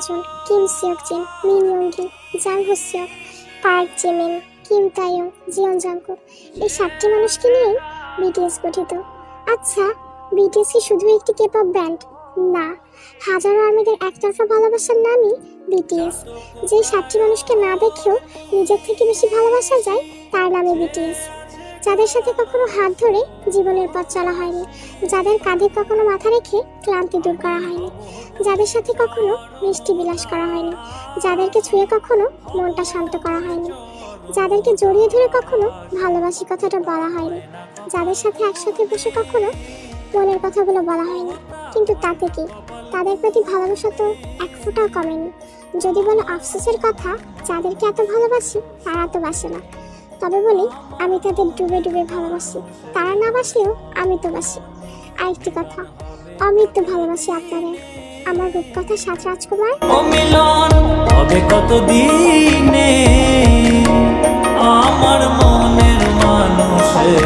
June, Kim সিওক জিন, মিন ইয়ংগি, জাং হোসিওক, park Jimin, Kim তাইয়ং, জিয়ন Jungkook, এই 7টি মানুষকে নিয়েই বিটিএস গঠিত। আচ্ছা, বিটিএস কি শুধু একটি কে-পপ ব্যান্ড? না, হাজারো আর্মিদের একতরফা ভালোবাসার নামই বিটিএস। যে 7টি মানুষকে না দেখেও নিজের থেকে বেশি ভালোবাসা যায় তার নামই বিটিএস। যাদের সাথে কখনো হাত ধরে জীবনের পথ চলা হয়নি, যাদের কাঁধে কখনো মাথা রেখে ক্লান্তি দূর করা হয়নি, যাদের সাথে কখনো মিষ্টি বিলাস করা হয়নি, যাদেরকে ছুঁয়ে কখনো মনটা শান্ত করা হয়নি, যাদেরকে জড়িয়ে ধরে কখনো ভালোবাসি কথাটা বলা হয়নি, যাদের সাথে একসাথে বসে কখনো মনের কথাগুলো বলা হয়নি, কিন্তু তাতে কি, তাদের প্রতি ভালোবাসা তো এক ফোঁটাও কমেনি। যদি বলো আফসোসের কথা, যাদেরকে এত ভালোবাসি তারা তো বাসে না। তবে বলি, আমি তাদের ডুবে ডুবে ভালোবাসি, তারা না বাসলেও আমি তো বাসি। আরেকটি কথা, অমৃত্যু ভালোবাসি আপনাদের, আমার রূপকথা 7 রাজকুমার। মিলন হবে কতদিনে আমার মনের মানুষের